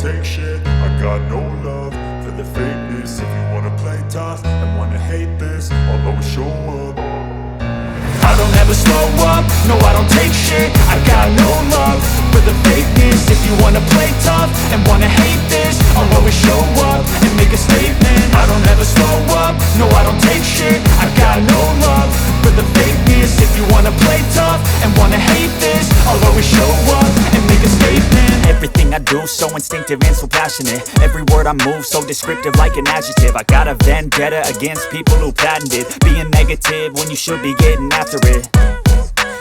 take shit. I got no love for the fakeness. If you wanna play tough and wanna hate this, I'll always show up. I don't ever slow up, no I don't take shit. I got no love for the fakeness. If you wanna play tough and wanna hate this, I'll always show up and make a statement. I don't ever slow up, no I don't take shit. I got no love for the fakeness. If you wanna play tough and wanna hate this, I'll always show up and make a statement. Everything I do so instinctive and so passionate. Every word I move so descriptive like an adjective. I got a vendetta against people who patented being negative when you should be getting after it.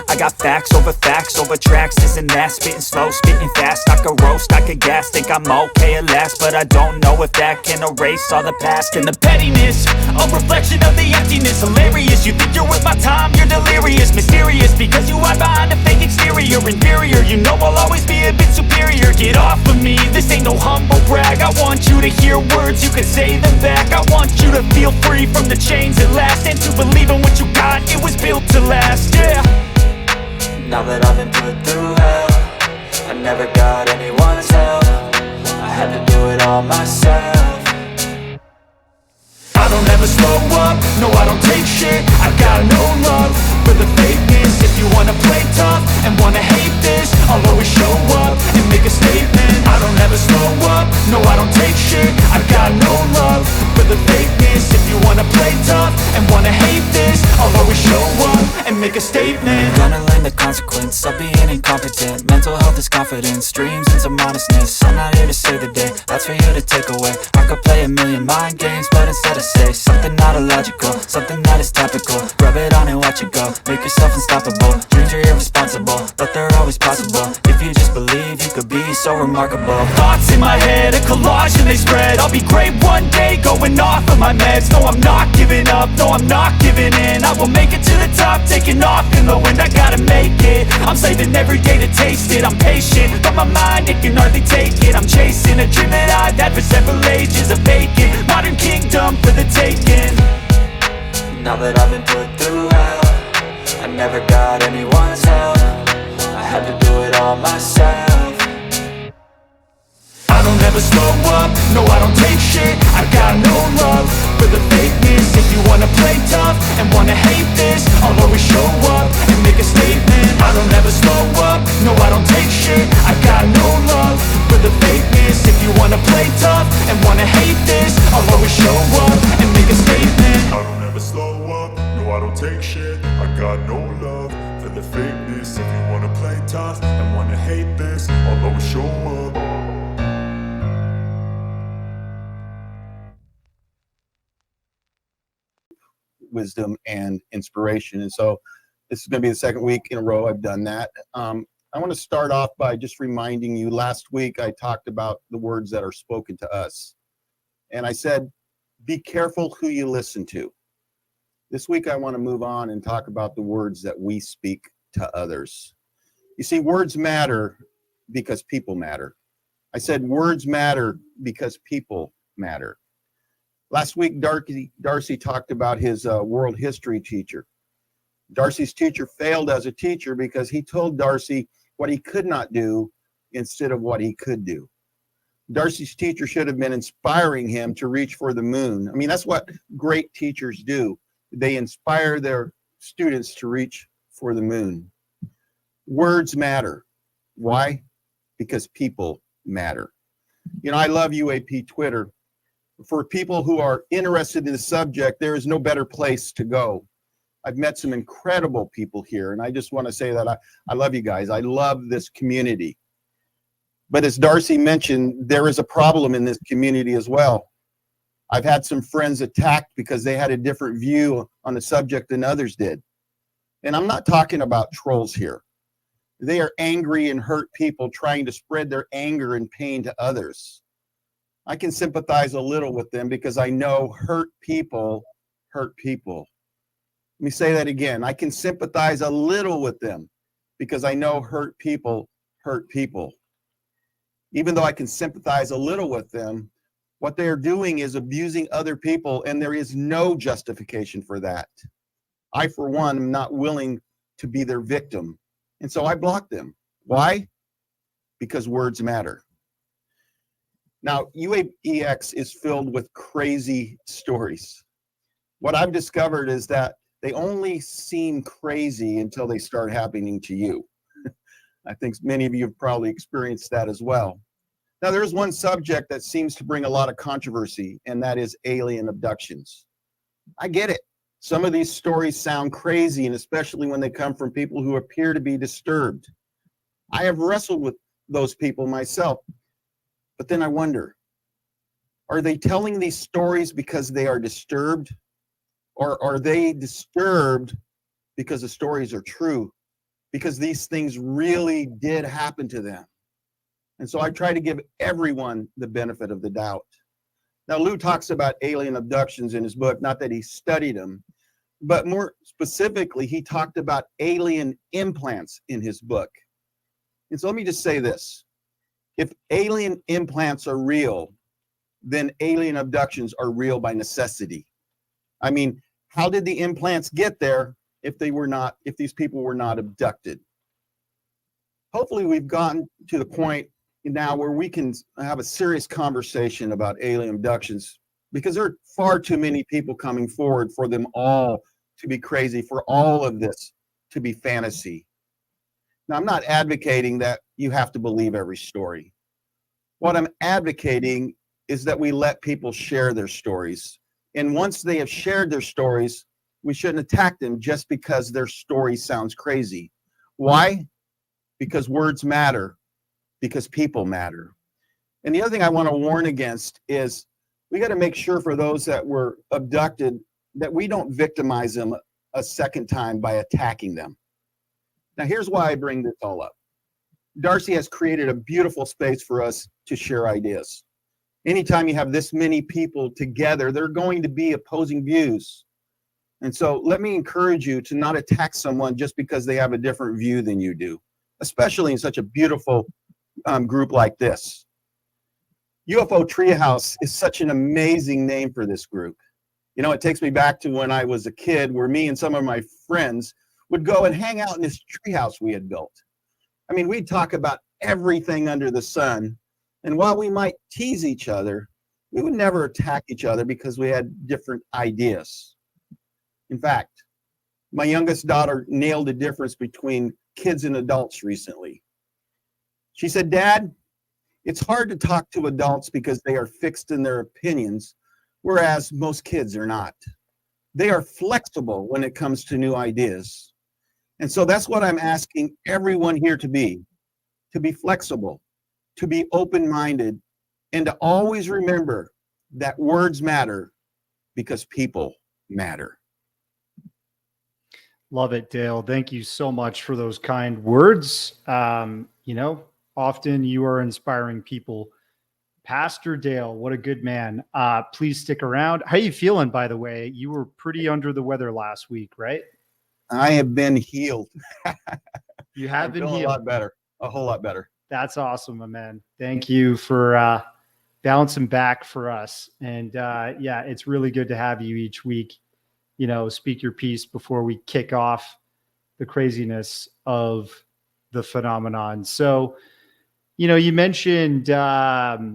I got facts over tracks, this and that. Spitting slow, spitting fast. I could roast, I could gas. Think I'm okay at last, but I don't know if that can erase all the past. And the pettiness, a reflection of the emptiness. Hilarious, you think you're worth my time, you're delirious. Mysterious, because you hide behind a fake exterior. Inferior, you know I'll always be a bit superior. Get off of me, this ain't no humble brag. I want you to hear words, you can say them back. I want you to feel free from the chains at last, and to believe in what you got, it was built to last, yeah. Now that I've been put through hell, I never got anyone's help. I had to do it all myself. I don't ever slow up, no I don't take shit. I got no love for the fakeness. If you wanna play tough and wanna hate this, I'll always show up and make a statement. I don't ever slow up, no I don't take shit. I got no love for the fakeness. If you wanna play tough and wanna hate this, I'll always show up and make a statement. Gonna learn the consequence of being incompetent. Mental health is confidence, dreams and some modestness. I'm not here to save the day, that's for you to take away. I could play a million mind games, but instead I say something not illogical, something that is topical. Rub it on and watch it go, make yourself unstoppable. Dreams are irresponsible, but they're always possible. If you just believe, you could be so remarkable. Thoughts in my head, a collage and they spread. I'll be great one day, going off of my meds. No, I'm not giving up, no, I'm not giving in. I will make it to the top, taking off in the wind. I gotta make it, I'm saving every day to taste it. I'm patient, but my mind, it can hardly take it. I'm chasing a dream that I've had for several ages. A vacant, modern kingdom for the taking. Now that I've been put through hell, I never got anyone's help. I had to do it all myself. I don't ever slow up, no I don't take shit. I got no love for the fakeness. If you wanna play tough and wanna hate this, I'll always show up and make a statement. I don't ever slow up, no I don't take shit. I got no love for the fakeness. If you wanna play tough and wanna hate this, I'll always show up and make a statement. I don't ever slow up, no I don't take shit. I got no love for the fakeness. If you wanna play tough and wanna hate this, I'll always show up. Wisdom and inspiration. And so this is going to be the second week in a row I've done that. I want to start off by just reminding you, last week I talked about the words that are spoken to us. And I said, be careful who you listen to. This week I want to move on and talk about the words that we speak to others. You see, words matter because people matter. I said words matter because people matter. Last week, Darcy talked about his world history teacher. Darcy's teacher failed as a teacher because he told Darcy what he could not do instead of what he could do. Darcy's teacher should have been inspiring him to reach for the moon. I mean, that's what great teachers do. They inspire their students to reach for the moon. Words matter. Why? Because people matter. You know, I love UAP Twitter. For people who are interested in the subject, there is no better place to go. I've met some incredible people here, and I just want to say that I love you guys. I love this community. But as Darcy mentioned, there is a problem in this community as well. I've had some friends attacked because they had a different view on the subject than others did. And I'm not talking about trolls here. They are angry and hurt people trying to spread their anger and pain to others. I can sympathize a little with them because I know hurt people hurt people. Let me say that again. I can sympathize a little with them because I know hurt people hurt people. Even though I can sympathize a little with them, what they are doing is abusing other people, and there is no justification for that. I, for one, am not willing to be their victim, and so I block them. Why? Because words matter. Now, UAPX is filled with crazy stories. What I've discovered is that they only seem crazy until they start happening to you. I think many of you have probably experienced that as well. Now, there's one subject that seems to bring a lot of controversy, and that is alien abductions. I get it. Some of these stories sound crazy, and especially when they come from people who appear to be disturbed. I have wrestled with those people myself, but then I wonder, are they telling these stories because they are disturbed, or are they disturbed because the stories are true, because these things really did happen to them? And so I try to give everyone the benefit of the doubt. Now, Lou talks about alien abductions in his book, not that he studied them, but more specifically, he talked about alien implants in his book. And so let me just say this. If alien implants are real, then alien abductions are real by necessity. I mean, how did the implants get there if these people were not abducted? Hopefully we've gotten to the point now where we can have a serious conversation about alien abductions, because there are far too many people coming forward for them all to be crazy, for all of this to be fantasy. Now, I'm not advocating that you have to believe every story. What I'm advocating is that we let people share their stories. And once they have shared their stories, we shouldn't attack them just because their story sounds crazy. Why? Because words matter, because people matter. And the other thing I want to warn against is we got to make sure for those that were abducted that we don't victimize them a second time by attacking them. Now, here's why I bring this all up. Darcy has created a beautiful space for us to share ideas. Anytime you have this many people together, there are going to be opposing views. And so let me encourage you to not attack someone just because they have a different view than you do, especially in such a beautiful group like this. UFO Treehouse is such an amazing name for this group. You know, it takes me back to when I was a kid, where me and some of my friends would go and hang out in this treehouse we had built. I mean, we'd talk about everything under the sun. And while we might tease each other, we would never attack each other because we had different ideas. In fact, my youngest daughter nailed the difference between kids and adults recently. She said, "Dad, it's hard to talk to adults because they are fixed in their opinions, whereas most kids are not. They are flexible when it comes to new ideas." And so that's what I'm asking everyone here to be flexible, to be open-minded, and to always remember that words matter because people matter. Love it, Dale. Thank you so much for those kind words. Often you are inspiring people. Pastor Dale, what a good man. Please stick around. How are you feeling, by the way? You were pretty under the weather last week, right? I have been healed. You have been healed. A lot better, a whole lot better. That's awesome, my man. Thank you for bouncing back for us. And it's really good to have you each week, speak your piece before we kick off the craziness of the phenomenon. So, you mentioned that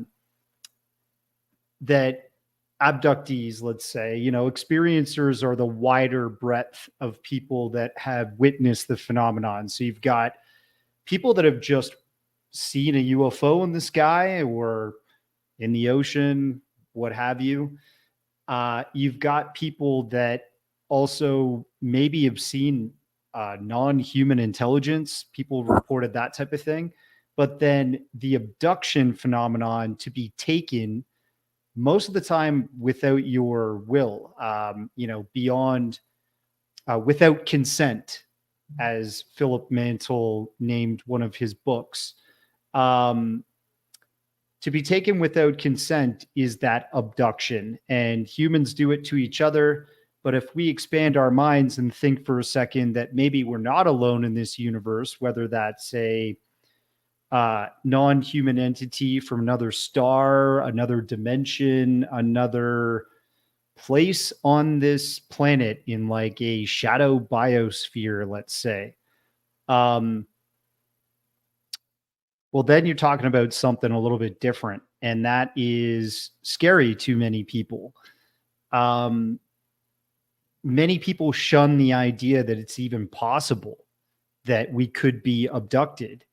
abductees, let's say, experiencers are the wider breadth of people that have witnessed the phenomenon. So you've got people that have just seen a UFO in the sky or in the ocean, what have you. You've got people that also maybe have seen non-human intelligence. People reported that type of thing. But then the abduction phenomenon to be taken most of the time without your will, beyond, without consent, as Philip Mantle named one of his books. To be taken without consent is that abduction, and humans do it to each other. But if we expand our minds and think for a second that maybe we're not alone in this universe, whether that's a non-human entity from another star, another dimension, another place on this planet in like a shadow biosphere, let's say. What Well, then you're talking about something a little bit different, and that is scary to many people. Many people shun the idea that it's even possible that we could be abducted.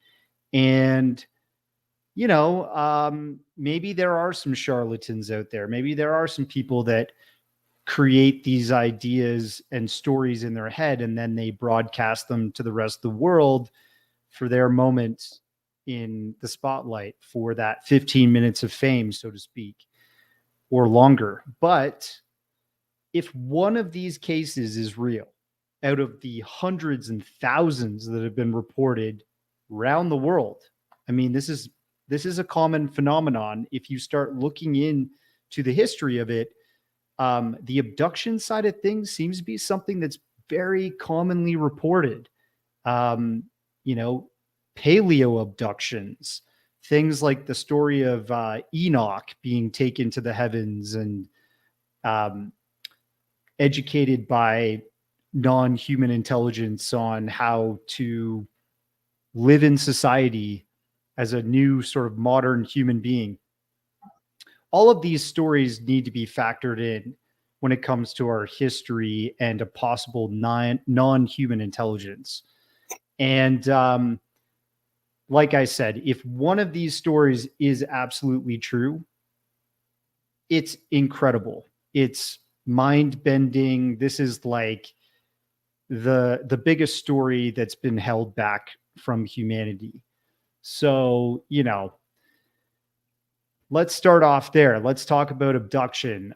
And, maybe there are some charlatans out there. Maybe there are some people that create these ideas and stories in their head, and then they broadcast them to the rest of the world for their moment in the spotlight, for that 15 minutes of fame, so to speak, or longer. But if one of these cases is real, out of the hundreds and thousands that have been reported around the world, I mean, this is a common phenomenon. If you start looking into the history of it, the abduction side of things seems to be something that's very commonly reported. Paleo abductions, things like the story of Enoch being taken to the heavens and educated by non-human intelligence on how to live in society as a new sort of modern human being. All of these stories need to be factored in when it comes to our history and a possible non-human intelligence. And like I said, if one of these stories is absolutely true, it's incredible. It's mind-bending. This is like the biggest story that's been held back from humanity. So, let's start off there. Let's talk about abduction.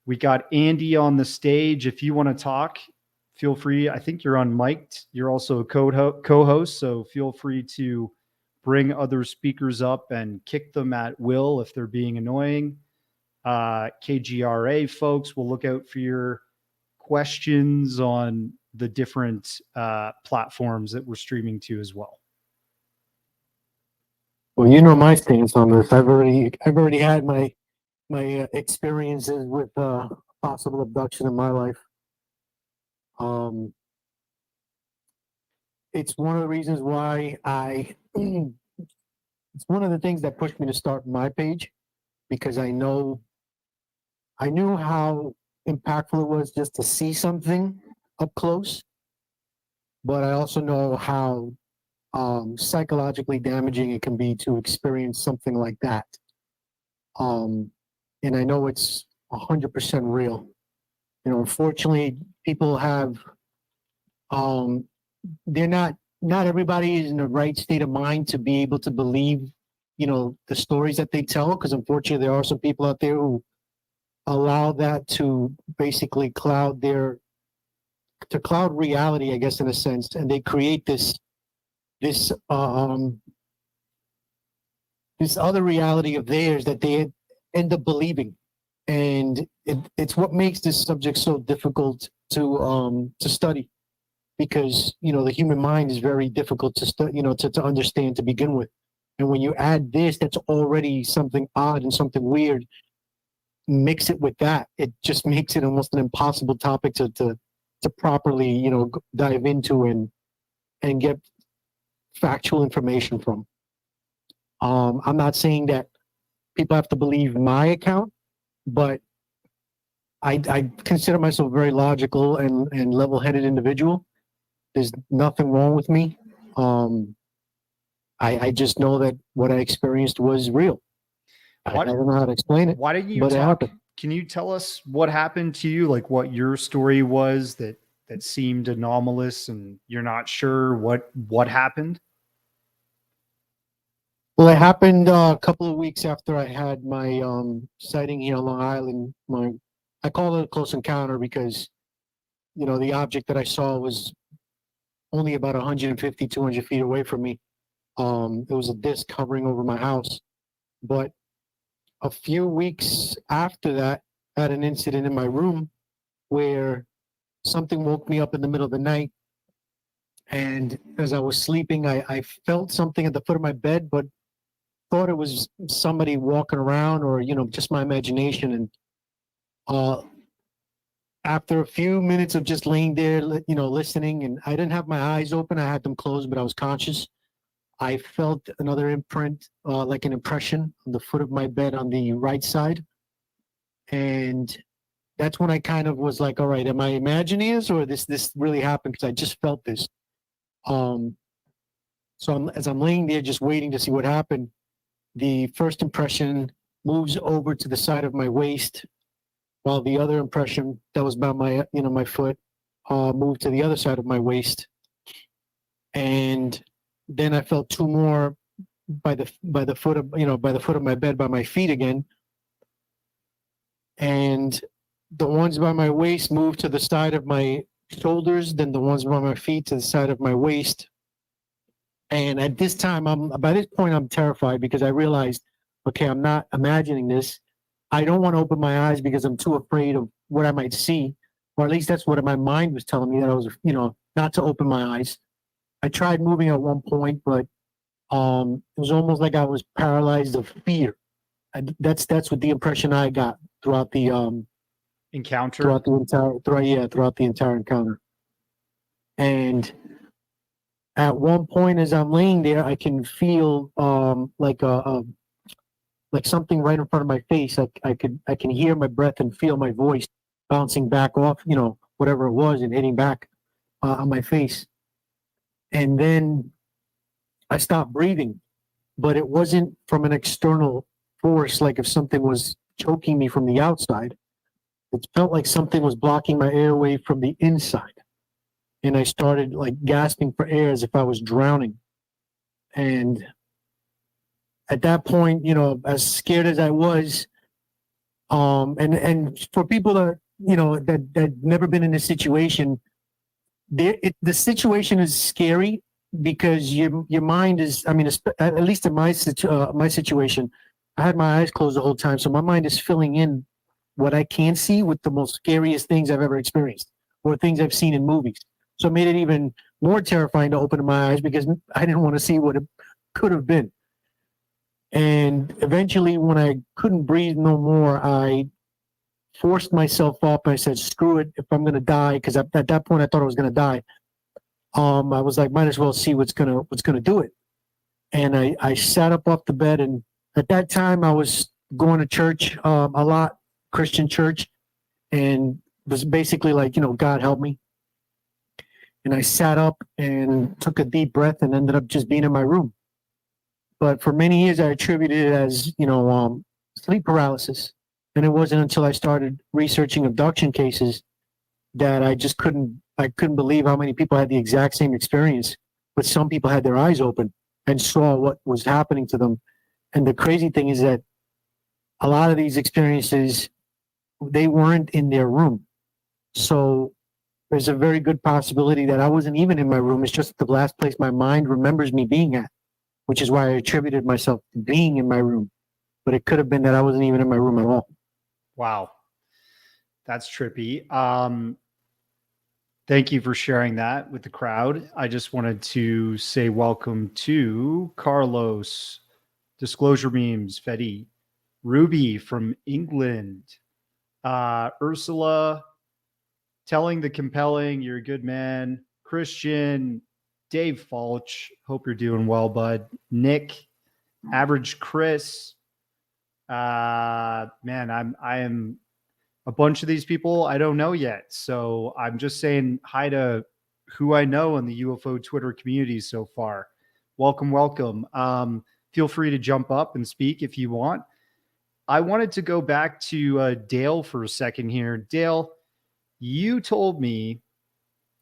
We got Andy on the stage. If you want to talk, feel free. I think you're unmiked. You're also a co-host, so feel free to bring other speakers up and kick them at will if they're being annoying. KGRA folks will look out for your questions on the different platforms that we're streaming to as well. Well, you know my stance on this. I've already had my experiences with possible abduction in my life. It's one of the reasons why it's one of the things that pushed me to start my page, because I knew how impactful it was just to see something up close, but I also know how psychologically damaging it can be to experience something like that. And I know it's 100% real. Unfortunately, people have, they're not everybody is in the right state of mind to be able to believe, the stories that they tell, because unfortunately there are some people out there who allow that to basically cloud reality, I guess, in a sense, and they create this other reality of theirs that they end up believing, and it's what makes this subject so difficult to study, because the human mind is very difficult to understand to begin with, and when you add this, that's already something odd and something weird. Mix it with that, it just makes it almost an impossible topic to properly dive into and get factual information from. I'm not saying that people have to believe my account, but I consider myself a very logical and level-headed individual. There's nothing wrong with me. I just know that what I experienced was real. I don't know how to explain it. Why didn't you but talk? Can you tell us what happened to you? Like what your story was that seemed anomalous and you're not sure what happened? Well, it happened a couple of weeks after I had my sighting here on Long Island. I call it a close encounter because, the object that I saw was only about 150, 200 feet away from me. It was a disc hovering over my house. But a few weeks after that, I had an incident in my room where something woke me up in the middle of the night. And as I was sleeping, I felt something at the foot of my bed, but thought it was somebody walking around or, just my imagination. And after a few minutes of just laying there, listening, and I didn't have my eyes open, I had them closed, but I was conscious. I felt another imprint, like an impression on the foot of my bed on the right side. And that's when I kind of was like, all right, am I imagining this or this really happened? Because I just felt this. So as I'm laying there just waiting to see what happened, the first impression moves over to the side of my waist, while the other impression that was by my, my foot, moved to the other side of my waist. And then I felt two more by the foot of, by the foot of my bed, by my feet again. And the ones by my waist moved to the side of my shoulders, then the ones by my feet to the side of my waist. And at this time, by this point, I'm terrified because I realized, okay, I'm not imagining this. I don't want to open my eyes because I'm too afraid of what I might see, or at least that's what my mind was telling me, that I was, not to open my eyes. I tried moving at one point, but it was almost like I was paralyzed of fear. That's what the impression I got throughout the Encounter. throughout the entire encounter. And at one point, as I'm laying there, I can feel like something right in front of my face. I can hear my breath and feel my voice bouncing back off, whatever it was, and hitting back on my face. And then I stopped breathing, but it wasn't from an external force, like if something was choking me from the outside. It felt like something was blocking my airway from the inside. And I started like gasping for air as if I was drowning. And at that point, as scared as I was, and for people that, that never been in this situation, the situation is scary because your mind is, at least in my situation, I had my eyes closed the whole time. So my mind is filling in what I can see with the most scariest things I've ever experienced or things I've seen in movies. So it made it even more terrifying to open my eyes because I didn't want to see what it could have been. And eventually, when I couldn't breathe no more, I forced myself up. I said, screw it, if I'm going to die, because at that point I thought I was going to die. I was like, might as well see what's going to do it. And I sat up off the bed, and at that time I was going to church a lot, Christian church, and was basically like, God help me. And I sat up and took a deep breath and ended up just being in my room. But for many years, I attributed it as, sleep paralysis. And it wasn't until I started researching abduction cases that I couldn't believe how many people had the exact same experience. But some people had their eyes open and saw what was happening to them. And the crazy thing is that a lot of these experiences, they weren't in their room. So there's a very good possibility that I wasn't even in my room. It's just the last place my mind remembers me being at, which is why I attributed myself to being in my room. But it could have been that I wasn't even in my room at all. Wow. That's trippy. Thank you for sharing that with the crowd. I just wanted to say welcome to Carlos, Disclosure Memes, Fetty, Ruby from England, Ursula, Telling the Compelling, You're a Good Man, Christian, Dave Falch, hope you're doing well, bud. Nick, Average Chris. I am a bunch of these people I don't know yet. So I'm just saying hi to who I know in the UFO Twitter community so far. Welcome, welcome. Feel free to jump up and speak if you want. I wanted to go back to Dale for a second here. Dale, you told me,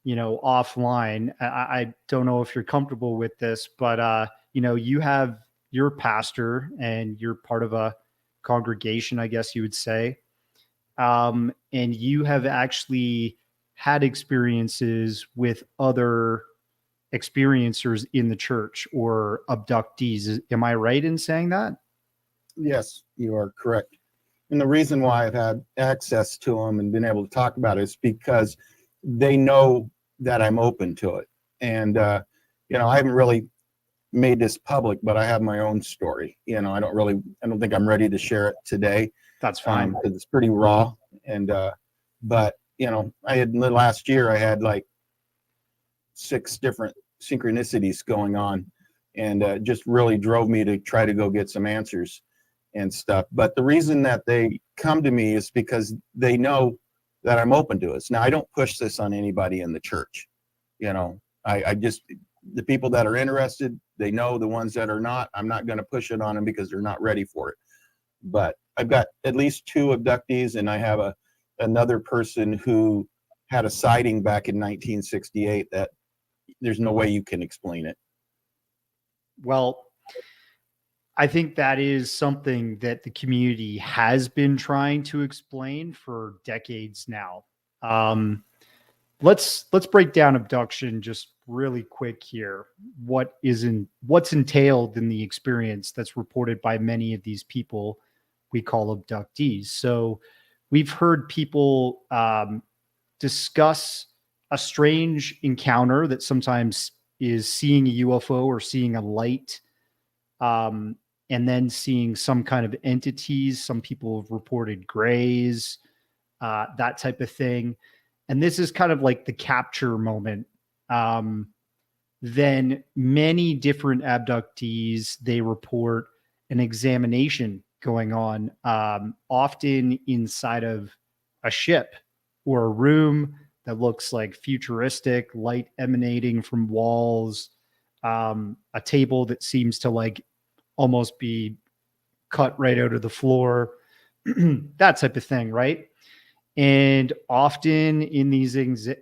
offline, I don't know if you're comfortable with this, but, you have your pastor and you're part of a congregation, I guess you would say. And you have actually had experiences with other experiencers in the church or abductees. Am I right in saying that? Yes, you are correct. And the reason why I've had access to them and been able to talk about it is because they know that I'm open to it. And, I haven't really made this public, but I have my own story. I don't think I'm ready to share it today. That's fine. Because it's pretty raw. And, but, last year I had like 6 different synchronicities going on. and just really drove me to try to go get some answers and stuff. But the reason that they come to me is because they know that I'm open to it. Now, I don't push this on anybody in the church. You know, I just, the people that are interested, they know. The ones that are not, I'm not going to push it on them because they're not ready for it. But I've got at least 2 abductees, and I have another person who had a sighting back in 1968 that there's no way you can explain it. Well, I think that is something that the community has been trying to explain for decades now. Let's break down abduction just really quick here. What's entailed in the experience that's reported by many of these people we call abductees. So we've heard people discuss a strange encounter that sometimes is seeing a UFO or seeing a light, and then seeing some kind of entities. Some people have reported grays, that type of thing. And this is kind of like the capture moment. Then many different abductees, they report an examination going on, often inside of a ship or a room that looks like futuristic, light emanating from walls, a table that seems to like almost be cut right out of the floor, that type of thing, right? And often in these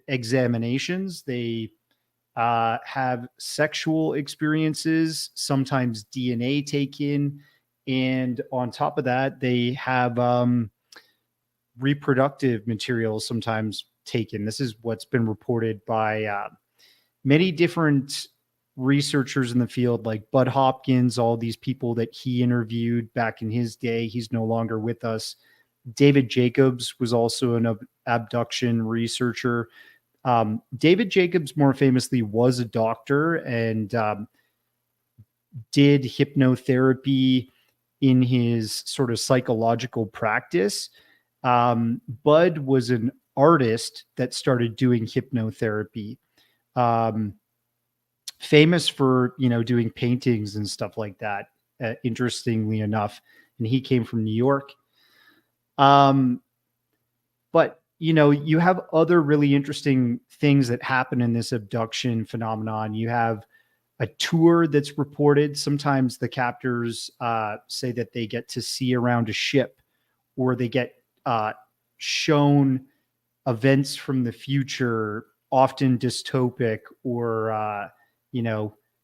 examinations, they have sexual experiences, sometimes DNA taken, and on top of that, they have reproductive materials sometimes taken. This is what's been reported by many different researchers in the field, like Bud Hopkins, all these people that he interviewed back in his day. He's no longer with us. David Jacobs was also an abduction researcher. David Jacobs, more famously, was a doctor and did hypnotherapy in his sort of psychological practice. Bud was an artist that started doing hypnotherapy, famous for, doing paintings and stuff like that, interestingly enough. And he came from New York. But, you have other really interesting things that happen in this abduction phenomenon. You have a tour that's reported. Sometimes the captors say that they get to see around a ship, or they get shown events from the future, often dystopic or,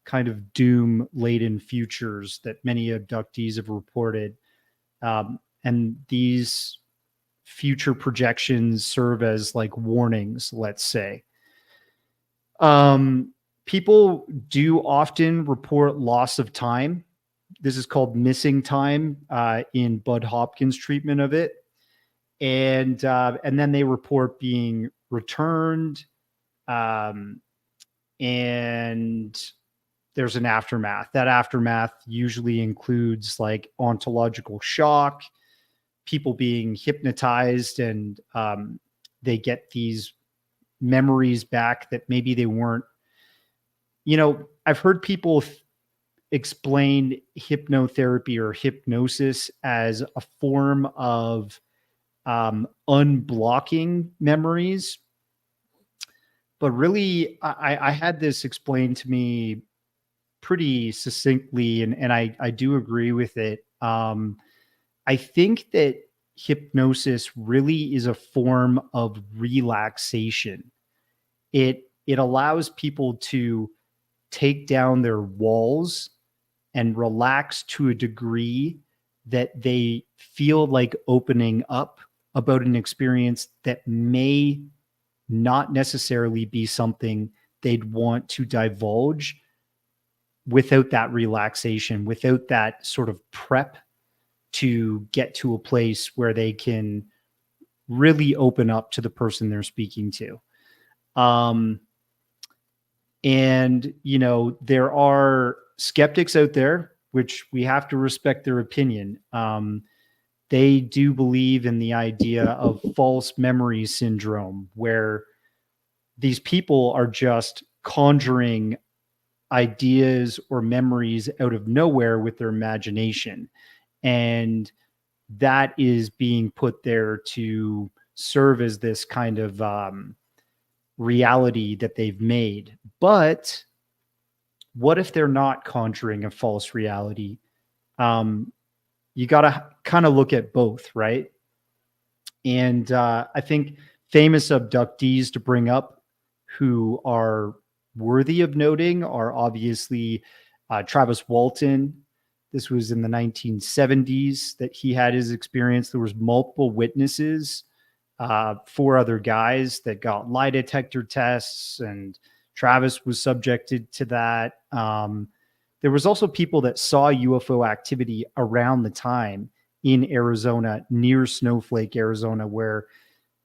kind of doom laden futures that many abductees have reported. And these future projections serve as like warnings, let's say. People do often report loss of time. This is called missing time in Bud Hopkins' treatment of it. And then they report being returned. And there's an aftermath. That aftermath usually includes like ontological shock, people being hypnotized, and they get these memories back that maybe they weren't. I've heard people explain hypnotherapy or hypnosis as a form of unblocking memories. But really, I had this explained to me pretty succinctly, and I do agree with it. I think that hypnosis really is a form of relaxation. It allows people to take down their walls and relax to a degree that they feel like opening up about an experience that may not necessarily be something they'd want to divulge without that relaxation, without that sort of prep to get to a place where they can really open up to the person they're speaking to. And, there are skeptics out there, which we have to respect their opinion. They do believe in the idea of false memory syndrome, where these people are just conjuring ideas or memories out of nowhere with their imagination. And that is being put there to serve as this kind of reality that they've made. But what if they're not conjuring a false reality? You got to kind of look at both, right? And I think famous abductees to bring up who are worthy of noting are obviously Travis Walton. This was in the 1970s that he had his experience. There was multiple witnesses, 4 other guys that got lie detector tests, and Travis was subjected to that. There was also people that saw UFO activity around the time in Arizona, near Snowflake, Arizona, where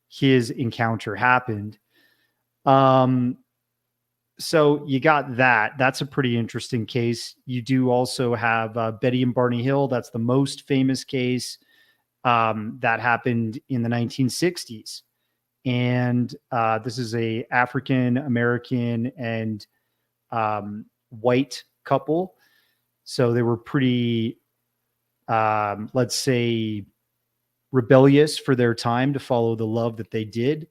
his encounter happened. So you got that. That's a pretty interesting case. You do also have Betty and Barney Hill. That's the most famous case that happened in the 1960s. And this is a African American and white couple. So they were pretty, let's say, rebellious for their time to follow the love that they did.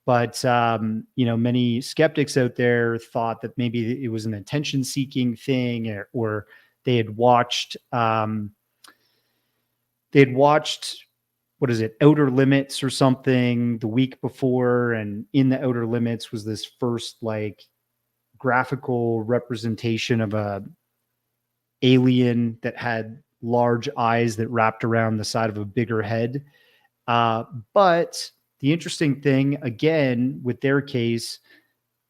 But, many skeptics out there thought that maybe it was an attention-seeking thing, or they had watched, Outer Limits or something the week before. And in the Outer Limits was this first graphical representation of a alien that had large eyes that wrapped around the side of a bigger head. But the interesting thing, again, with their case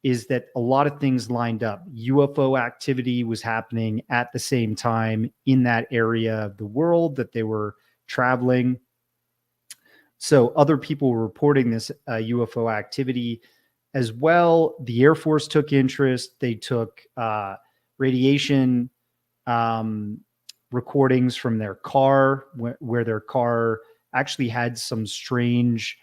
is that a lot of things lined up. UFO activity was happening at the same time in that area of the world that they were traveling. So other people were reporting this UFO activity as well. The Air Force took interest. They took radiation recordings from their car, where their car actually had some strange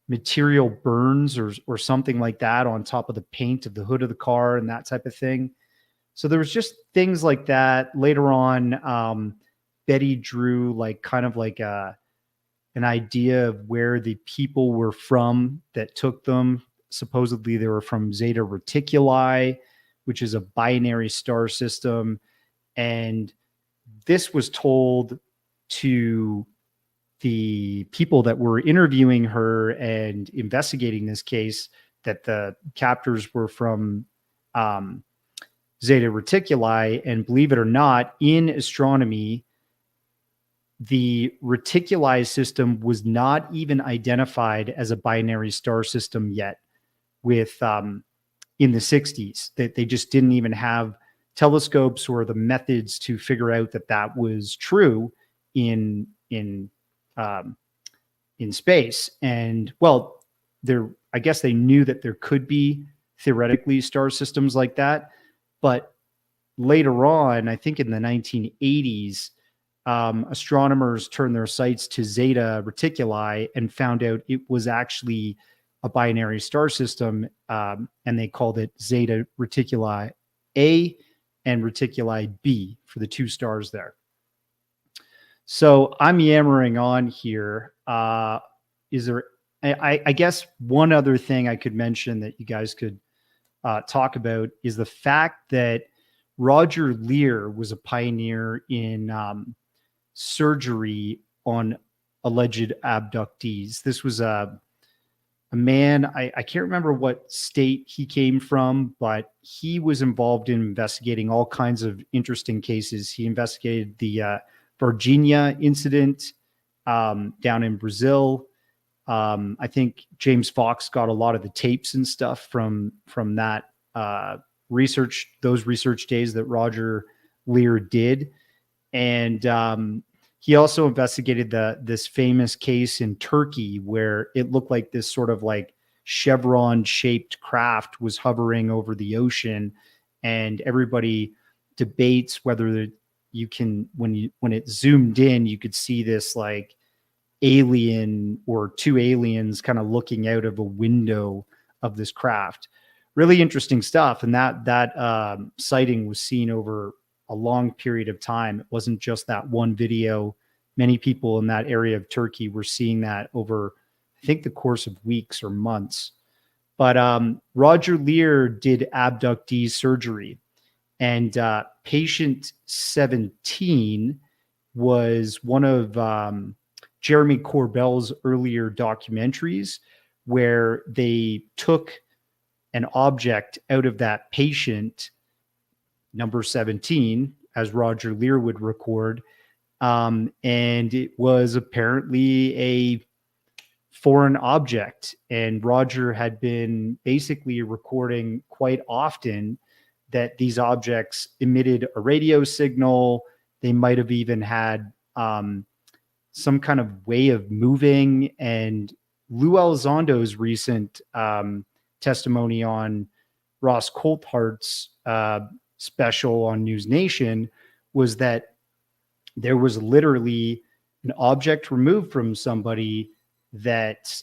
material burns or something like that on top of the paint of the hood of the car and that type of thing. So there was just things like that. Later on, Betty drew an idea of where the people were from that took them. Supposedly they were from Zeta Reticuli, which is a binary star system. And this was told to the people that were interviewing her and investigating this case, that the captors were from Zeta Reticuli. And believe it or not, in astronomy, the Reticuli system was not even identified as a binary star system yet in the 60s. That they just didn't even have telescopes or the methods to figure out that was true in space. And I guess they knew that there could be theoretically star systems like that. But later on, I think in the 1980s, astronomers turned their sights to Zeta Reticuli and found out it was actually a binary star system. And they called it Zeta Reticuli A and Reticuli B for the 2 stars there. So I'm yammering on here. Is there, I guess one other thing I could mention that you guys could talk about is the fact that Roger Leir was a pioneer in surgery on alleged abductees. This was a man, I can't remember what state he came from, but he was involved in investigating all kinds of interesting cases. He investigated the Virginia incident down in Brazil. I think James Fox got a lot of the tapes and stuff from that those research days that Roger Leir did. And he also investigated this famous case in Turkey where it looked like this sort of chevron shaped craft was hovering over the ocean, and everybody debates whether you can, when it zoomed in, you could see this alien or 2 aliens kind of looking out of a window of this craft. really interesting stuff. And that sighting was seen over a long period of time. It wasn't just that one video. Many people in that area of Turkey were seeing that over, I think, the course of weeks or months. But Roger Leir did abductee surgery, and patient 17 was one of Jeremy Corbell's earlier documentaries, where they took an object out of that patient, number 17, as Roger Leir would record, and it was apparently a foreign object. And Roger had been basically recording quite often that these objects emitted a radio signal. They might have even had some kind of way of moving. And Lou Elizondo's recent testimony on Ross Coulthart's special on News Nation was that there was literally an object removed from somebody that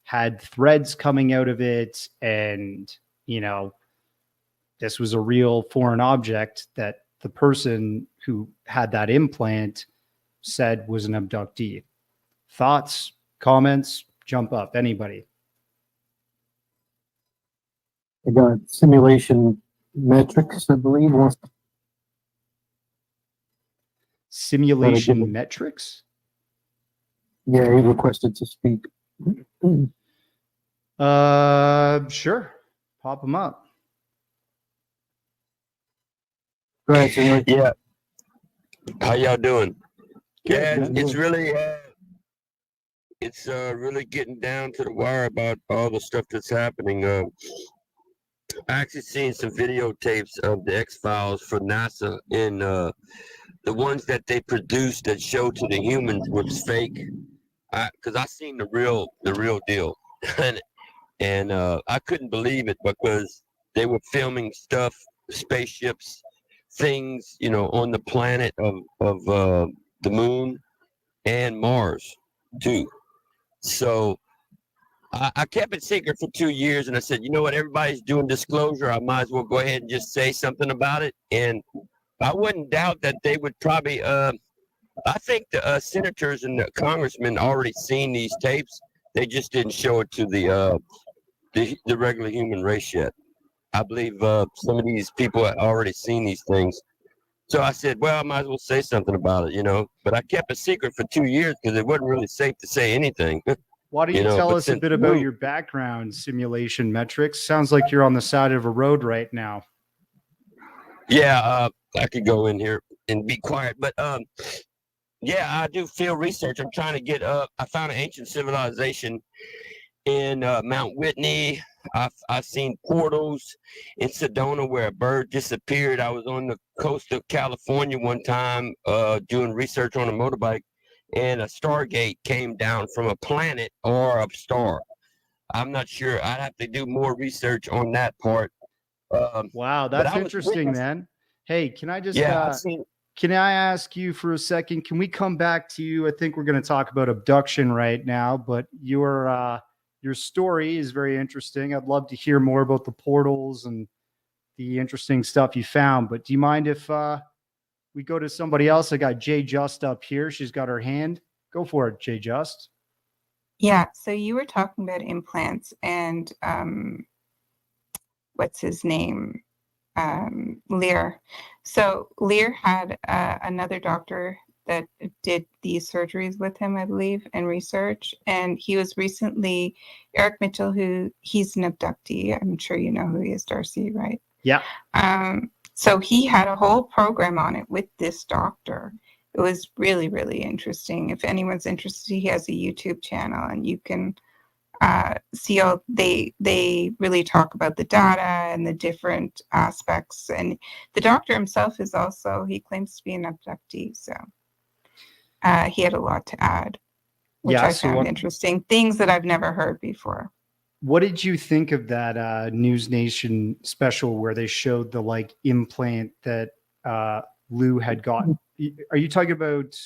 had threads coming out of it. And, you know, this was a real foreign object that the person who had that implant said was an abductee. Thoughts, comments, jump up, anybody. I got simulation metrics, I believe. Simulation metrics? Yeah, he requested to speak. Sure. Pop them up. Go ahead, Senor. Yeah. How y'all doing? Yeah, it's really getting down to the wire about all the stuff that's happening. I actually seen some videotapes of the X-Files for NASA, and the ones that they produced that showed to the humans was fake. Because I seen the real deal, and I couldn't believe it because they were filming stuff, spaceships, things, you know, on the planet of the moon and Mars too. So I kept it secret for 2 years, and I said, you know what, everybody's doing disclosure. I might as well go ahead and just say something about it. And I wouldn't doubt that they would probably. I think the senators and the congressmen already seen these tapes. They just didn't show it to the regular human race yet. I believe some of these people had already seen these things. So I said, well, I might as well say something about it, you know. But I kept it secret for 2 years because it wasn't really safe to say anything. Why don't you tell us a bit about your background, simulation metrics? Sounds like you're on the side of a road right now. Yeah, I could go in here and be quiet. But yeah, I do field research. I'm trying to get I found an ancient civilization in Mount Whitney. I've seen portals in Sedona where a bird disappeared. I was on the coast of California one time doing research on a motorbike, and a Stargate came down from a planet or a star. I'm not sure. I'd have to do more research on that part. Wow, that's interesting, man. Hey, can I just can I ask you for a second? Can we come back to you? I think we're going to talk about abduction right now, but your story is very interesting. I'd love to hear more about the portals and the interesting stuff you found. But do you mind if we go to somebody else? I got Jay Just up here. She's got her hand. Go for it, Jay Just. Yeah. So you were talking about implants and what's his name? Leir. So Leir had another doctor that did these surgeries with him, I believe, and research. And he was recently, Eric Mitchell, who he's an abductee. I'm sure you know who he is, Darcy, right? Yeah. So he had a whole program on it with this doctor. It was really, really interesting. If anyone's interested, he has a YouTube channel, and you can see all they really talk about the data and the different aspects. And the doctor himself is also, he claims to be an abductee. So he had a lot to add, which I found interesting. Things that I've never heard before. What did you think of that News Nation special where they showed the like implant that Lou had gotten? Are you talking about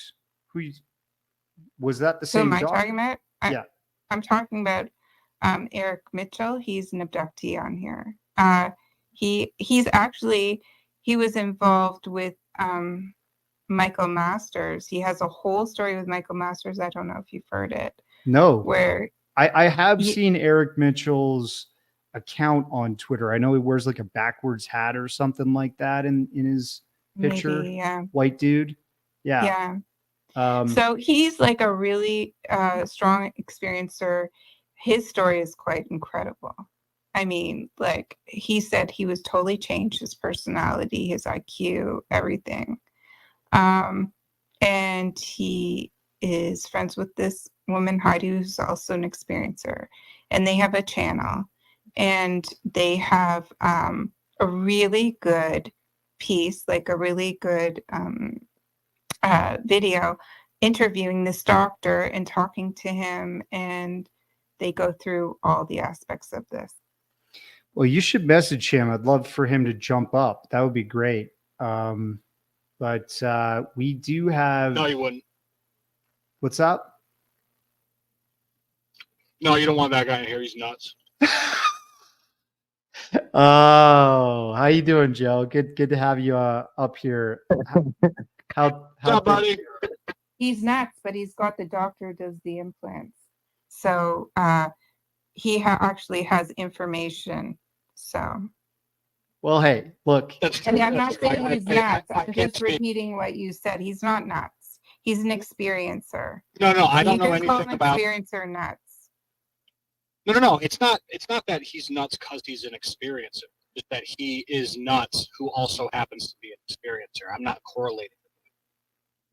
was that the same? Who am I talking about? Yeah. I'm talking about Eric Mitchell. He's an abductee on here. He was involved with Michael Masters. He has a whole story with Michael Masters. I don't know if you've heard it. No, Where I have seen Eric Mitchell's account on Twitter. I know he wears like a backwards hat or something like that in his picture. maybe, yeah. White dude. Yeah. So he's like a really strong experiencer. His story is quite incredible. I mean, like he said, he was totally changed, his personality, his IQ, everything. And he is friends with this woman, Heidi, who's also an experiencer. And they have a channel. And they have a really good piece, like a really good video interviewing this doctor and talking to him. And they go through all the aspects of this. Well, you should message him. I'd love for him to jump up. That would be great. But we do have. No, you wouldn't. What's up? No, you don't want that guy in here. He's nuts. Oh, how you doing, Joe? Good to have you up here. How What's up, buddy? He's nuts, but he's got the doctor who does the implants. So he actually has information. So. Well, hey, look. And I'm not saying he's nuts. I'm just repeating what you said. He's not nuts. He's an experiencer. No, I don't know You can call anything him about. experiencer nuts. No. It's not that he's nuts because he's an experiencer. It's that he is nuts who also happens to be an experiencer. I'm not correlating.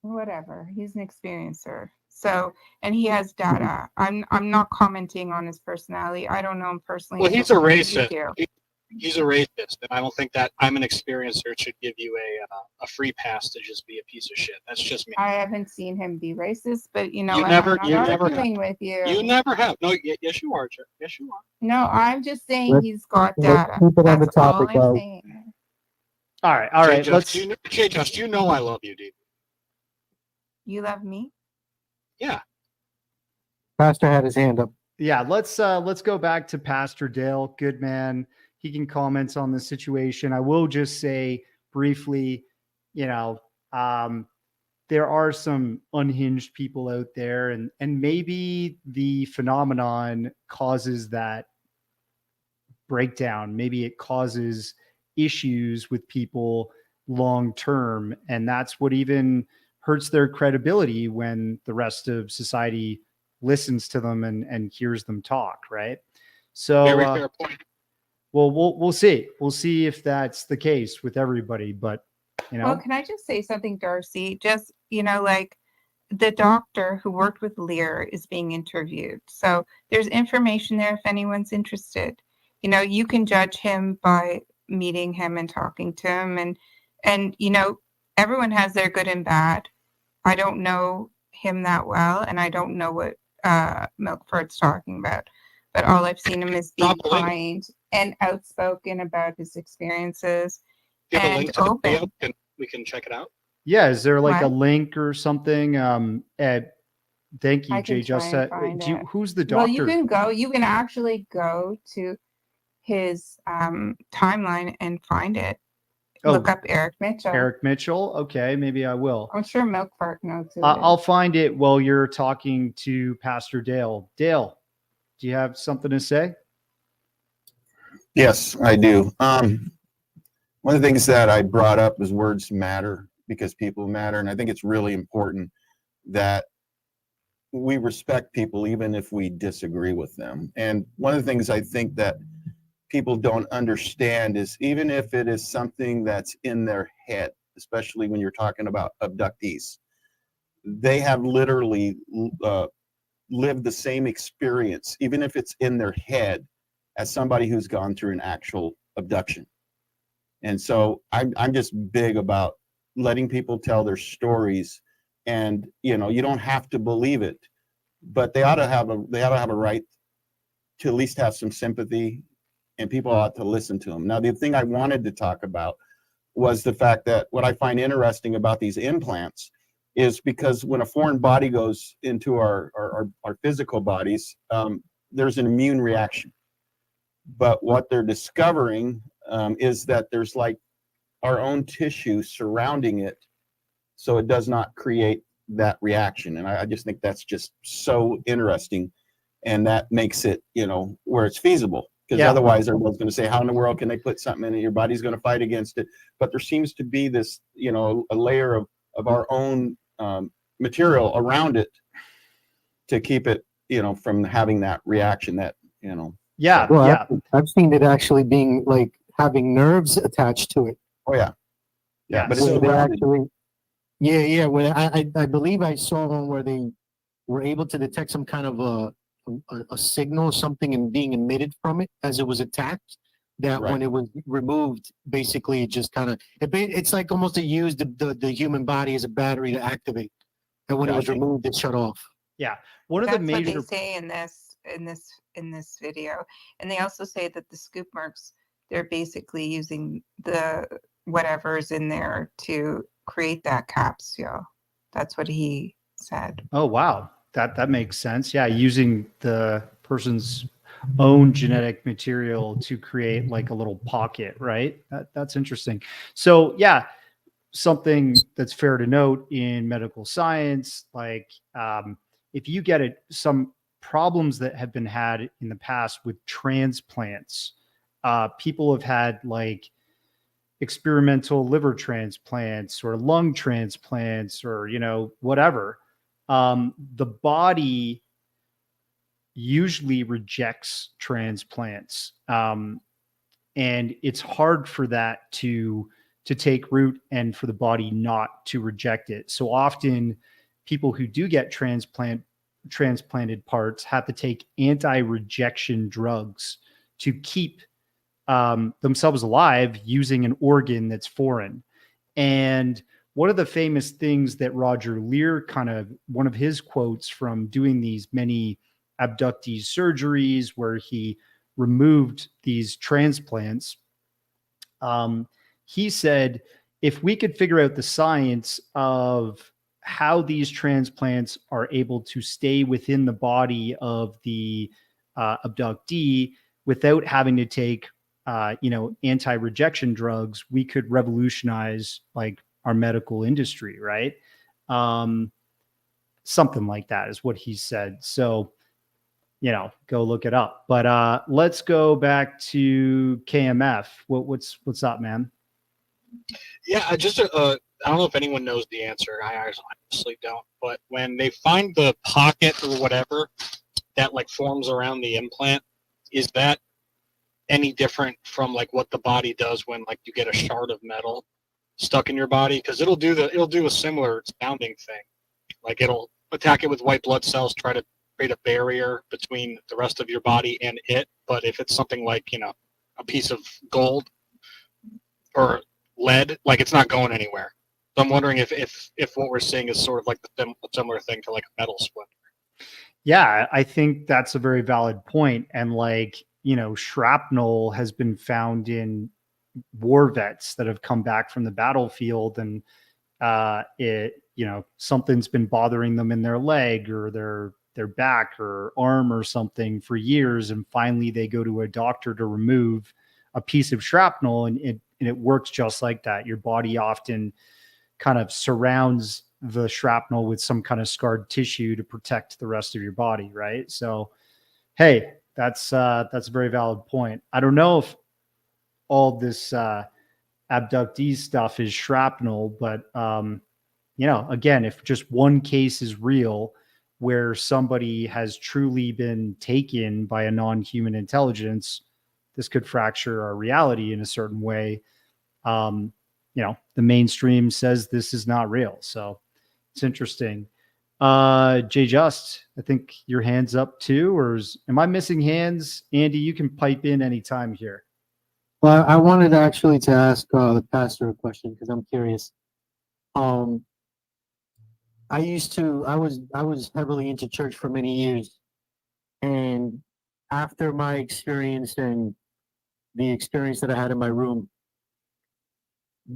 Whatever. He's an experiencer. So, and he has data. I'm not commenting on his personality. I don't know him personally. Well, he's a You racist. do. He's a racist, and I don't think that I'm an experiencer should give you a free pass to just be a piece of shit. That's just me. I haven't seen him be racist, but you know, You what? never- I'm you not never arguing with you. You never have. No, yes, you are, Joe. Yes, you are. No, I'm just saying Let's- he's got let's data. keep it on the That's all topic I'm of- saying. All right. Let's. Just you know I love you, dude. You love me? Yeah. Pastor had his hand up. Yeah, let's go back to Pastor Dale. Good man. He can comment on the situation. I will just say briefly, there are some unhinged people out there, and maybe the phenomenon causes that breakdown. Maybe it causes issues with people long term, and that's what even hurts their credibility when the rest of society listens to them and hears them talk, right? So Very fair point. well, we'll see. We'll see if that's the case with everybody. But Well, can I just say something, Darcy? Just, like the doctor who worked with Weir is being interviewed. So there's information there if anyone's interested. You can judge him by meeting him and talking to him. And everyone has their good and bad. I don't know him that well, and I don't know what Milford's talking about. But all I've seen him is being kind and outspoken about his experiences Give a and link to the open. video. We can check it out. yeah, is there like a What? link or something? Ed, thank you, I can Jay. Just try and find it. who's the Well, doctor? you can actually go to his timeline and find it. Oh, Look up Eric Mitchell. Eric Mitchell. Okay, maybe I will. I'm sure Milkfart knows who it is. I'll find it while you're talking to Pastor Dale. Dale, do you have something to say? Yes, I do. One of the things that I brought up is words matter because people matter. And I think it's really important that we respect people even if we disagree with them. And one of the things I think that people don't understand is even if it is something that's in their head, especially when you're talking about abductees, they have literally lived the same experience, even if it's in their head, as somebody who's gone through an actual abduction. And so I'm just big about letting people tell their stories, and you don't have to believe it, but they ought to have a right to at least have some sympathy, and people ought to listen to them. Now, the thing I wanted to talk about was the fact that what I find interesting about these implants is because when a foreign body goes into our physical bodies, there's an immune reaction. But what they're discovering is that there's like our own tissue surrounding it, so it does not create that reaction. And I just think that's just so interesting, and that makes it, you know, where it's feasible. Because otherwise, everyone's going to say, "How in the world can they put something in it? Your body's going to fight against it." But there seems to be this, you know, a layer of our own material around it to keep it, you know, from having that reaction. That, you know. Yeah, Well, yeah. I've seen it actually being like having nerves attached to it. Oh yeah, Yeah, But Where it's they surrounded. actually, yeah. When I believe I saw one where they were able to detect some kind of a signal, something and being emitted from it as it was attacked. That Right. when it was removed, basically it just kind of it's like almost they used the human body as a battery to activate, and when it was Gotcha. removed, it shut off. Yeah. One of the That's what major they say in this video, and they also say that the scoop marks, they're basically using the whatever's in there to create that capsule. That's what he said. Oh wow, that makes sense. Yeah, using the person's own genetic material to create like a little pocket, right? That's interesting. So yeah, something that's fair to note in medical science, like if you get it, some problems that have been had in the past with transplants, people have had like experimental liver transplants or lung transplants or, you know, whatever. The body usually rejects transplants. And it's hard for that to take root and for the body not to reject it. So often people who do get transplanted parts have to take anti-rejection drugs to keep themselves alive using an organ that's foreign. And one of the famous things that Roger Leir one of his quotes from doing these many abductee surgeries where he removed these transplants, he said, if we could figure out the science of how these transplants are able to stay within the body of the abductee without having to take anti-rejection drugs, we could revolutionize like our medical industry, right? Something like that is what he said. So, you know, go look it up. But let's go back to KMF. What's up, man? Yeah, I don't know if anyone knows the answer. I honestly don't. But when they find the pocket or whatever that like forms around the implant, is that any different from like what the body does when like you get a shard of metal stuck in your body? Because it'll do a similar sounding thing. Like it'll attack it with white blood cells, try to create a barrier between the rest of your body and it. But if it's something like, you know, a piece of gold or lead, like it's not going anywhere. So I'm wondering if what we're seeing is sort of like the similar thing to like a metal splinter. Yeah, I think that's a very valid point. And like, you know, shrapnel has been found in war vets that have come back from the battlefield, and something's been bothering them in their leg or their back or arm or something for years, and finally they go to a doctor to remove a piece of shrapnel, and it works just like that. Your body often kind of surrounds the shrapnel with some kind of scarred tissue to protect the rest of your body, right? So, hey, that's a very valid point. I don't know if all this abductee stuff is shrapnel, but again, if just one case is real where somebody has truly been taken by a non-human intelligence, this could fracture our reality in a certain way. The mainstream says this is not real, so it's interesting. Jay Just, I think your hand's up too, or am I missing hands? Andy, you can pipe in anytime here. Well, I wanted actually to ask the pastor a question because I'm curious. I was heavily into church for many years, and after my experience and the experience that I had in my room,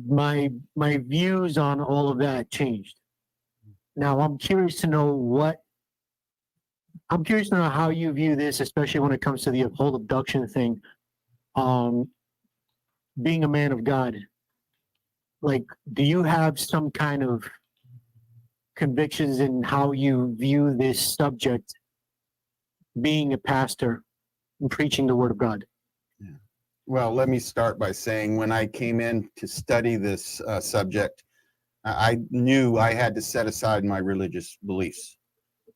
my views on all of that changed. Now I'm curious to know what I'm curious to know how you view this, especially when it comes to the whole abduction thing. Um, being a man of God, like, do you have some kind of convictions in how you view this subject, being a pastor and preaching the word of God? Well, let me start by saying when I came in to study this subject, I knew I had to set aside my religious beliefs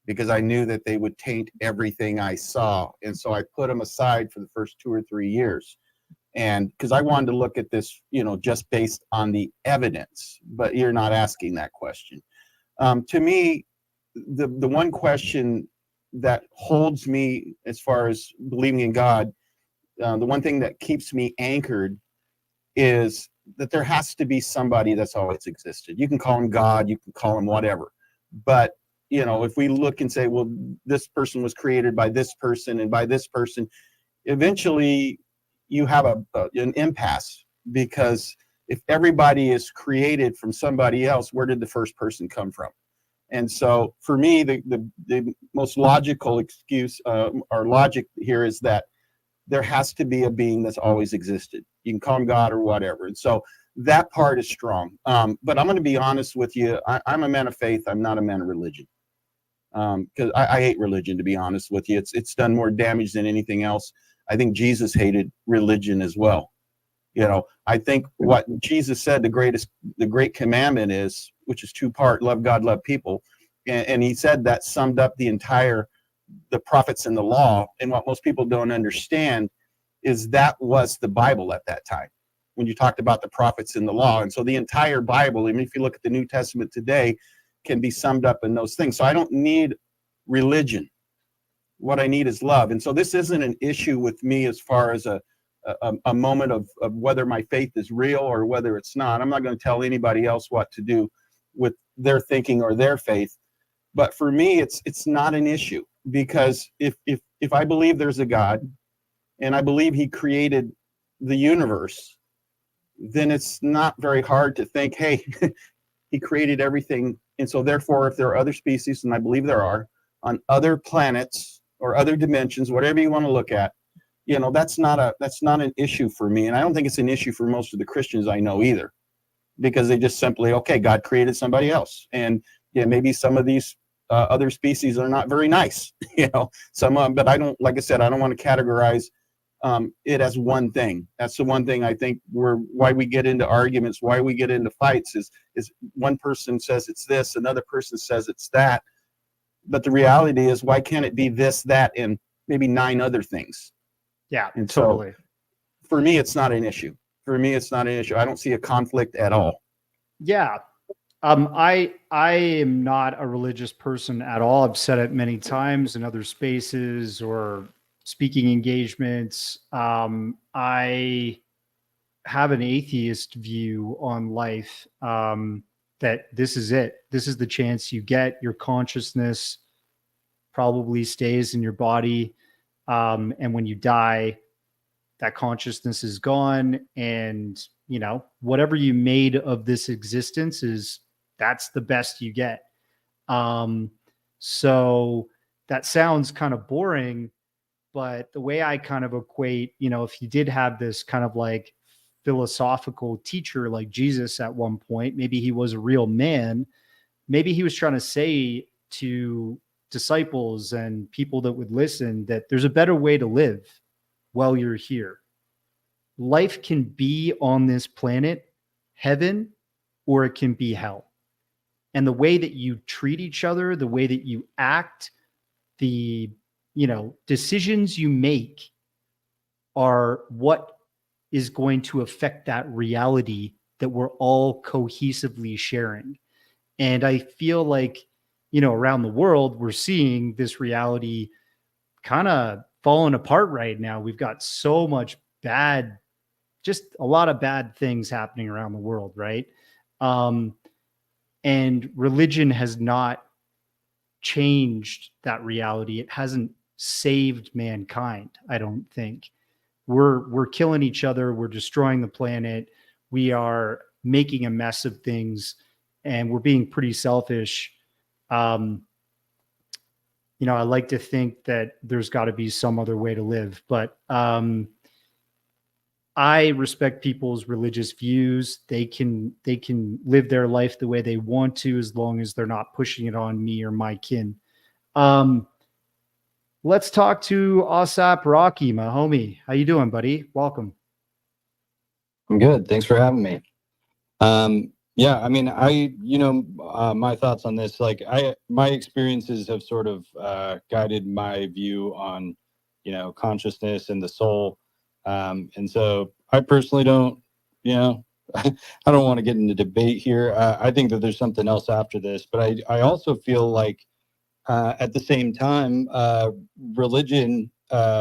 because I knew that they would taint everything I saw. And so I put them aside for the first 2 or 3 years. And because I wanted to look at this, just based on the evidence, but you're not asking that question. To me, the one question that holds me as far as believing in God, the one thing that keeps me anchored is that there has to be somebody that's always existed. You can call him God, you can call him whatever. But, if we look and say, well, this person was created by this person and by this person, eventually you have an impasse, because if everybody is created from somebody else, where did the first person come from? And so for me, the most logical excuse or logic here is that there has to be a being that's always existed. You can call him God or whatever. And so that part is strong. But I'm going to be honest with you. I'm a man of faith. I'm not a man of religion. Because I hate religion, to be honest with you. It's done more damage than anything else. I think Jesus hated religion as well. I think what Jesus said, the great commandment is, which is 2-part, love God, love people. And he said that summed up the prophets and the law. And what most people don't understand is that was the Bible at that time, when you talked about the prophets and the law. And so the entire Bible, even if you look at the New Testament today, can be summed up in those things. So I don't need religion. What I need is love. And so this isn't an issue with me as far as a moment of whether my faith is real or whether it's not. I'm not going to tell anybody else what to do with their thinking or their faith. But for me, it's not an issue, because if I believe there's a God and I believe he created the universe, then it's not very hard to think, hey, he created everything. And so therefore, if there are other species, and I believe there are, on other planets or other dimensions, whatever you want to look at, that's not an issue for me. And I don't think it's an issue for most of the Christians I know either, because they just simply, okay, God created somebody else. And maybe some of these other species are not very nice, but I don't, like I said, I don't want to categorize it as one thing. That's the one thing I think why we get into arguments, why we get into fights is one person says it's this, another person says it's that. But the reality is, why can't it be this, that, and maybe 9 other things? Yeah, and totally. So for me, it's not an issue. I don't see a conflict at all. Yeah. I am not a religious person at all. I've said it many times in other spaces or speaking engagements. I have an atheist view on life, that this is it. This is the chance you get. Your consciousness probably stays in your body. And when you die, that consciousness is gone. And, whatever you made of this existence that's the best you get. So that sounds kind of boring, but the way I kind of equate, if you did have this kind of like philosophical teacher like Jesus at one point, maybe he was a real man. Maybe he was trying to say to disciples and people that would listen that there's a better way to live while you're here. Life can be on this planet, heaven, or it can be hell. And the way that you treat each other, the way that you act, the decisions you make are what is going to affect that reality that we're all cohesively sharing. And I feel like, around the world, we're seeing this reality kind of falling apart right now. We've got so much just a lot of bad things happening around the world, right? And religion has not changed that reality. It hasn't saved mankind, I don't think. We're killing each other. We're destroying the planet. We are making a mess of things, and we're being pretty selfish. I like to think that there's got to be some other way to live, but I respect people's religious views. They can live their life the way they want to, as long as they're not pushing it on me or my kin. Let's talk to Asap Rocky, my homie. How you doing, buddy? Welcome. I'm good. Thanks for having me. Yeah, I mean, my thoughts on this, like my experiences have sort of guided my view on, consciousness and the soul. And so I personally don't, I don't want to get into debate here. I think that there's something else after this, but I also feel like at the same time, religion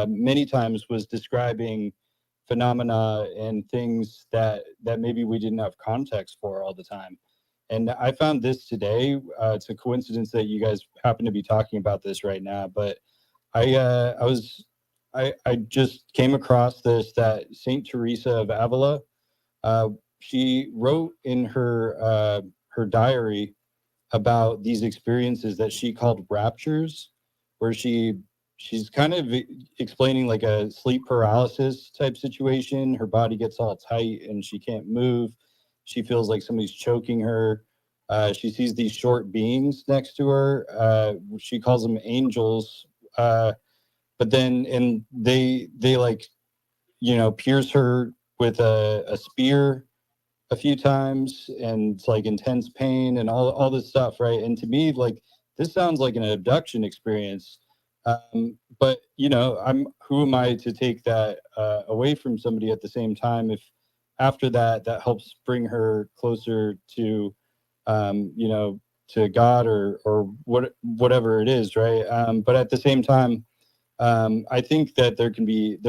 many times was describing phenomena and things that maybe we didn't have context for all the time. And I found this today. It's a coincidence that you guys happen to be talking about this right now, but I just came across this, that Saint Teresa of Avila, she wrote in her diary about these experiences that she called raptures, where she's kind of explaining like a sleep paralysis type situation. Her body gets all tight and she can't move. She feels like somebody's choking her. She sees these short beings next to her. She calls them angels. But then, and they like, pierce her with a spear a few times, and it's like intense pain and all this stuff, right? And to me, like, this sounds like an abduction experience. But who am I to take that away from somebody at the same time, if after that helps bring her closer to to God or whatever it is, right? But at the same time, I think that there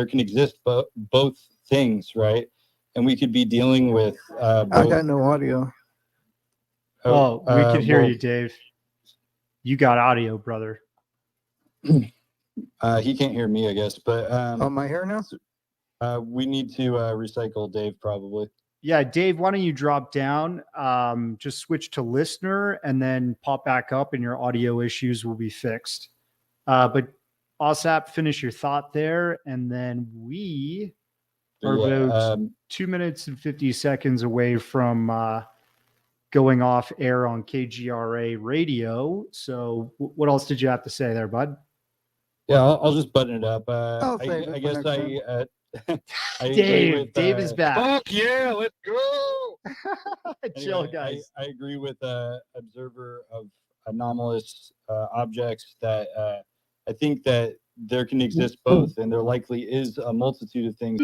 can exist both things, right? And we could be dealing with I got no audio. Oh, we can hear you, Dave. You got audio, brother. He can't hear me, I guess, but Am I here now? we need to recycle Dave probably. Yeah, Dave, why don't you drop down? Just switch to listener and then pop back up, and your audio issues will be fixed. But Asap, finish your thought there, and then we are about 2 minutes and 50 seconds away from going off air on KGRA radio. So what else did you have to say there, bud? Yeah, I'll just button it up. I guess Dave is back. Fuck yeah, let's go. Chill, Anyway, guys. I agree with observer of anomalous objects that I think that there can exist both, and there likely is a multitude of things.